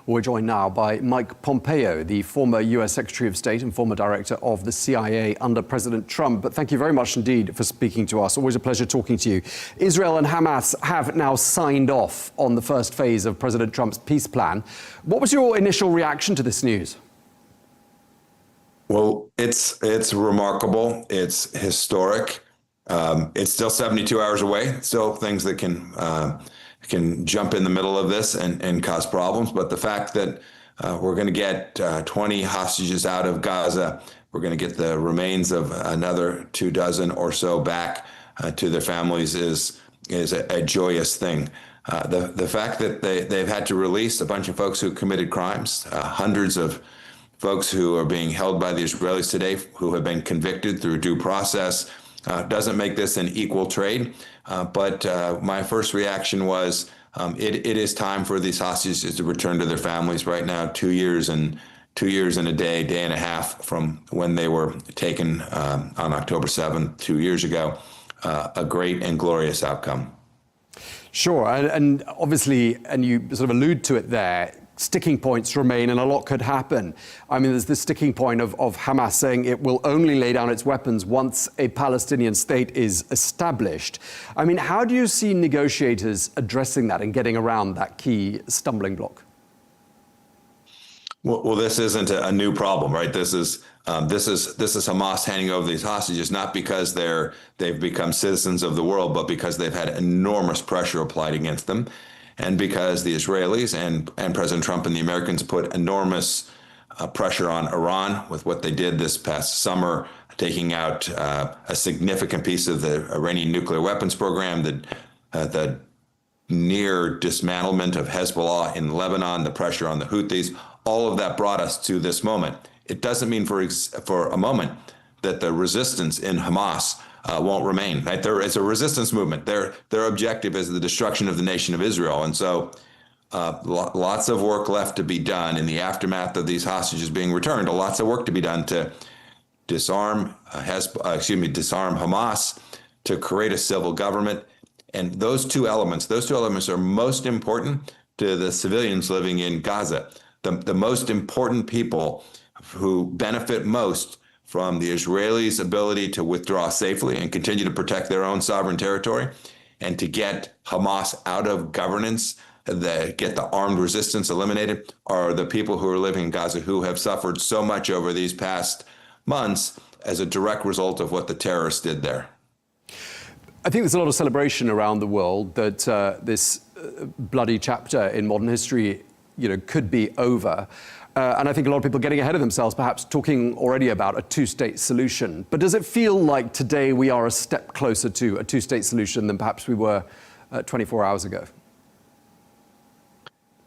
We're joined now by Mike Pompeo, the former US Secretary of State and former director of the CIA under President Trump. But thank you very much indeed for speaking to us. Always a pleasure talking to you. Israel and Hamas have now signed off on the first phase of President Trump's peace plan. What was your initial reaction to this news? Well, it's remarkable. It's historic. It's still 72 hours away. Still things that can jump in the middle of this and cause problems. But the fact that we're going to get 20 hostages out of Gaza, we're going to get the remains of another 24 or so back to their families is a joyous thing. The fact that they've had to release a bunch of folks who committed crimes, hundreds of folks who are being held by the Israelis today who have been convicted through due process, doesn't make this an equal trade. But my first reaction was it is time for these hostages to return to their families right now, 2 years and a day and a half from when they were taken on October 7th, 2 years ago. A great and glorious outcome. Sure, and obviously, and you sort of allude to it there, sticking points remain and a lot could happen. I mean, there's this sticking point of Hamas saying it will only lay down its weapons once a Palestinian state is established. I mean, how do you see negotiators addressing that and getting around that key stumbling block? Well, this isn't a new problem, right? This is Hamas handing over these hostages, not because they've become citizens of the world, but because they've had enormous pressure applied against them. And because the Israelis and President Trump and the Americans put enormous pressure on Iran with what they did this past summer, taking out a significant piece of the Iranian nuclear weapons program, the near dismantlement of Hezbollah in Lebanon, the pressure on the Houthis, all of that brought us to this moment. It doesn't mean for a moment that the resistance in Hamas won't remain. Right? There is a resistance movement. Their objective is the destruction of the nation of Israel. And so lots of work left to be done in the aftermath of these hostages being returned. Lots of work to be done to disarm Hamas, to create a civil government. And those two elements are most important to the civilians living in Gaza. The most important people who benefit most from the Israelis' ability to withdraw safely and continue to protect their own sovereign territory, and to get Hamas out of governance, get the armed resistance eliminated, are the people who are living in Gaza who have suffered so much over these past months as a direct result of what the terrorists did there. I think there's a lot of celebration around the world that this bloody chapter in modern history, could be over. And I think a lot of people are getting ahead of themselves, perhaps talking already about a two-state solution. But does it feel like today we are a step closer to a two-state solution than perhaps we were 24 hours ago?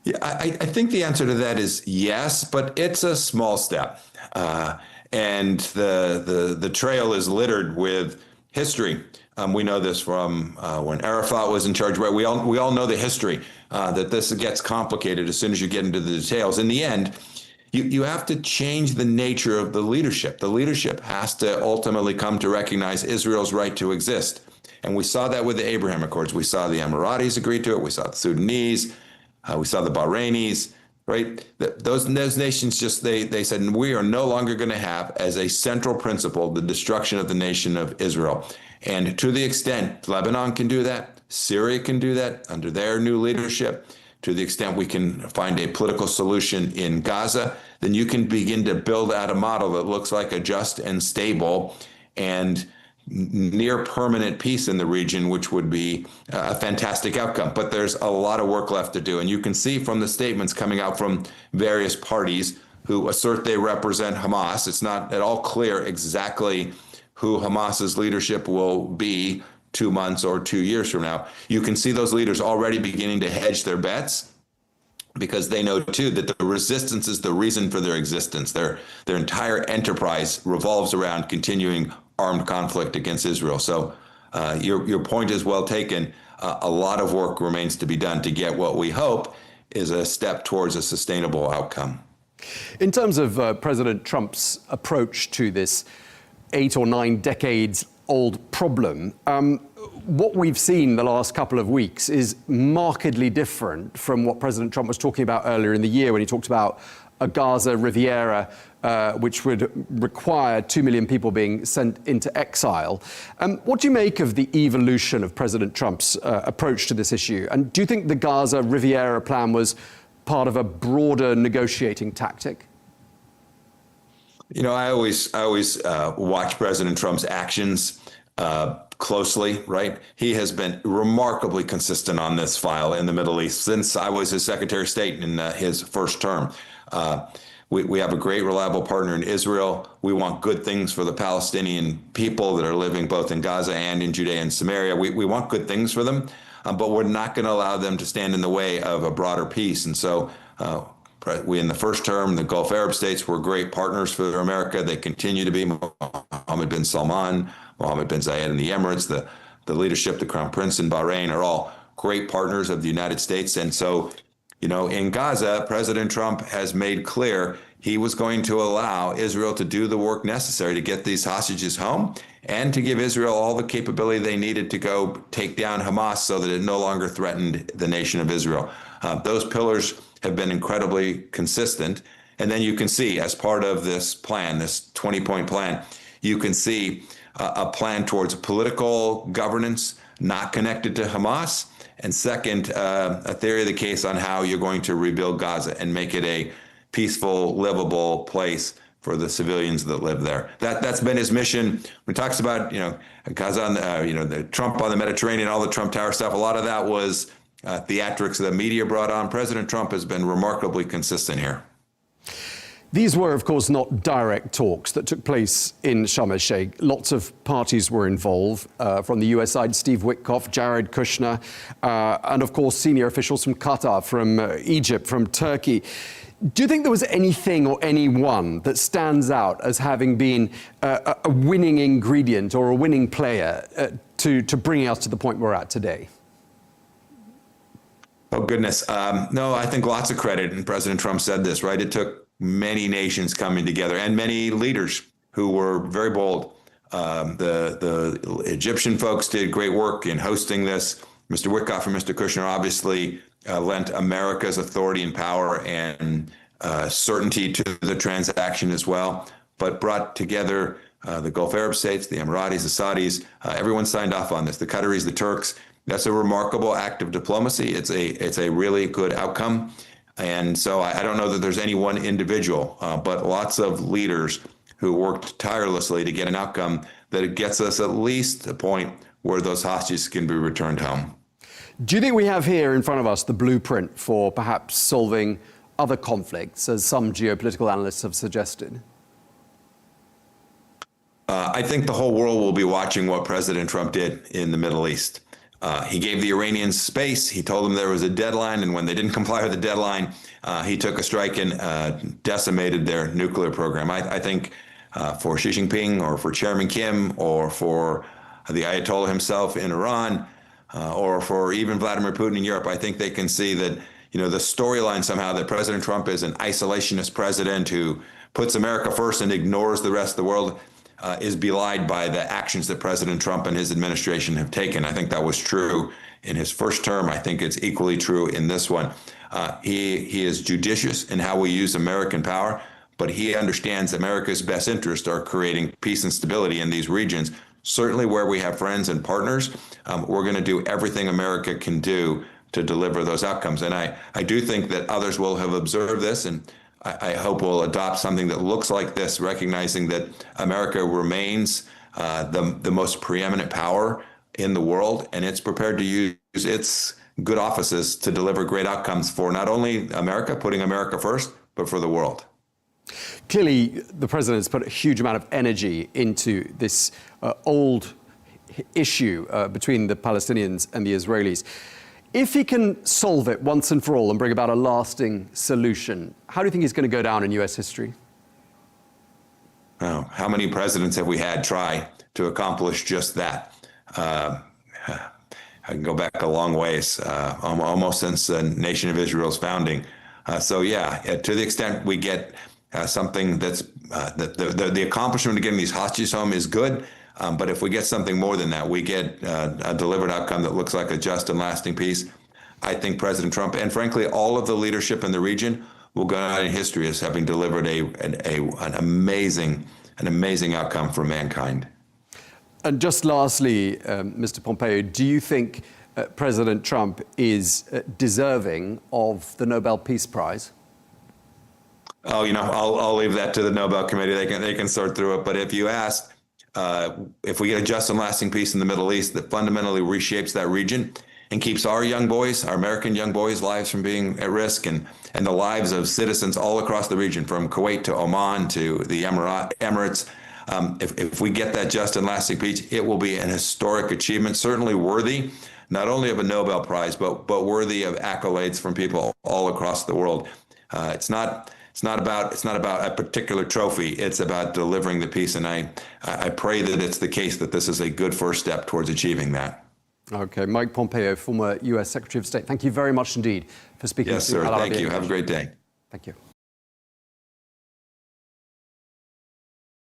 Yeah, I think the answer to that is yes, but it's a small step. And the trail is littered with history. We know this from when Arafat was in charge. Right? We all know the history, that this gets complicated as soon as you get into the details. In the end, you have to change the nature of the leadership. The leadership has to ultimately come to recognize Israel's right to exist. And we saw that with the Abraham Accords. We saw the Emiratis agree to it. We saw the Sudanese. We saw the Bahrainis. Right? Those nations they said, we are no longer going to have as a central principle the destruction of the nation of Israel. And to the extent Lebanon can do that, Syria can do that under their new leadership, to the extent we can find a political solution in Gaza, then you can begin to build out a model that looks like a just and stable and near permanent peace in the region, which would be a fantastic outcome. But there's a lot of work left to do. And you can see from the statements coming out from various parties who assert they represent Hamas, it's not at all clear exactly who Hamas's leadership will be 2 months or 2 years from now. You can see those leaders already beginning to hedge their bets, because they know too that the resistance is the reason for their existence. Their entire enterprise revolves around continuing armed conflict against Israel. So your point is well taken. A lot of work remains to be done to get what we hope is a step towards a sustainable outcome. In terms of President Trump's approach to this 8 or 9 decades old problem, what we've seen the last couple of weeks is markedly different from what President Trump was talking about earlier in the year when he talked about a Gaza Riviera, which would require 2 million people being sent into exile. What do you make of the evolution of President Trump's approach to this issue? And do you think the Gaza Riviera plan was part of a broader negotiating tactic? You know, I always watch President Trump's actions closely, right? He has been remarkably consistent on this file in the Middle East since I was his Secretary of State in his first term. We have a great, reliable partner in Israel. We want good things for the Palestinian people that are living both in Gaza and in Judea and Samaria. We want good things for them, but we're not going to allow them to stand in the way of a broader peace. And so we, in the first term, the Gulf Arab states were great partners for America. They continue to be. Mohammed bin Salman, Mohammed bin Zayed in the Emirates, the leadership, the Crown Prince in Bahrain are all great partners of the United States. And so, you know, in Gaza, President Trump has made clear he was going to allow Israel to do the work necessary to get these hostages home and to give Israel all the capability they needed to go take down Hamas so that it no longer threatened the nation of Israel. Those pillars have been incredibly consistent. And then you can see, as part of this plan, this 20-point plan, you can see a plan towards political governance not connected to Hamas. And second, a theory of the case on how you're going to rebuild Gaza and make it a peaceful, livable place for the civilians that live there. That's been his mission. When he talks about, Gaza, the Trump on the Mediterranean, all the Trump Tower stuff, a lot of that was theatrics the media brought on. President Trump has been remarkably consistent here. These were, of course, not direct talks that took place in Sharm el-Sheikh. Lots of parties were involved. From the US side, Steve Witkoff, Jared Kushner, and, of course, senior officials from Qatar, from Egypt, from Turkey. Do you think there was anything or anyone that stands out as having been a winning ingredient or a winning player to bringing us to the point we're at today? Oh, goodness. No, I think lots of credit. And President Trump said this, right? It took many nations coming together and many leaders who were very bold. The Egyptian folks did great work in hosting this. Mr. Witkoff and Mr. Kushner obviously lent America's authority and power and certainty to the transaction as well, but brought together the Gulf Arab states, the Emiratis, the Saudis. Everyone signed off on this, the Qataris, the Turks. That's a remarkable act of diplomacy. It's a really good outcome. And so I don't know that there's any one individual, but lots of leaders who worked tirelessly to get an outcome that gets us at least a point where those hostages can be returned home. Do you think we have here in front of us the blueprint for perhaps solving other conflicts, as some geopolitical analysts have suggested? I think the whole world will be watching what President Trump did in the Middle East. He gave the Iranians space. He told them there was a deadline, and when they didn't comply with the deadline, he took a strike and decimated their nuclear program. I think for Xi Jinping or for Chairman Kim or for the Ayatollah himself in Iran or for even Vladimir Putin in Europe, I think they can see that, the storyline somehow that President Trump is an isolationist president who puts America first and ignores the rest of the world is belied by the actions that President Trump and his administration have taken. I think that was true in his first term. I think it's equally true in this one. He is judicious in how we use American power, but he understands America's best interests are creating peace and stability in these regions. Certainly where we have friends and partners, we're going to do everything America can do to deliver those outcomes. And I do think that others will have observed this, and I hope we'll adopt something that looks like this, recognizing that America remains the most preeminent power in the world, and it's prepared to use its good offices to deliver great outcomes for not only America, putting America first, but for the world. Clearly, the president has put a huge amount of energy into this old issue between the Palestinians and the Israelis. If he can solve it once and for all and bring about a lasting solution, how do you think he's going to go down in US history? Oh, how many presidents have we had try to accomplish just that? I can go back a long ways, almost since the Nation of Israel's founding. To the extent we get something that's the accomplishment of getting these hostages home is good. But if we get something more than that, we get a delivered outcome that looks like a just and lasting peace, I think President Trump, and frankly, all of the leadership in the region, will go down in history as having delivered an amazing outcome for mankind. And just lastly, Mr. Pompeo, do you think President Trump is deserving of the Nobel Peace Prize? Oh, I'll leave that to the Nobel Committee. They can sort through it. But if you ask, if we get a just and lasting peace in the Middle East that fundamentally reshapes that region and keeps our young boys, our American young boys' lives from being at risk, and the lives of citizens all across the region, from Kuwait to Oman to the Emirates, if we get that just and lasting peace, it will be an historic achievement, certainly worthy not only of a Nobel Prize, but worthy of accolades from people all across the world. It's not about a particular trophy. It's about delivering the peace, and I pray that it's the case that this is a good first step towards achieving that. Okay, Mike Pompeo, former U.S. Secretary of State. Thank you very much indeed for speaking to Yes, sir. Al Arabiya. Thank you. Have a great day. Thank you.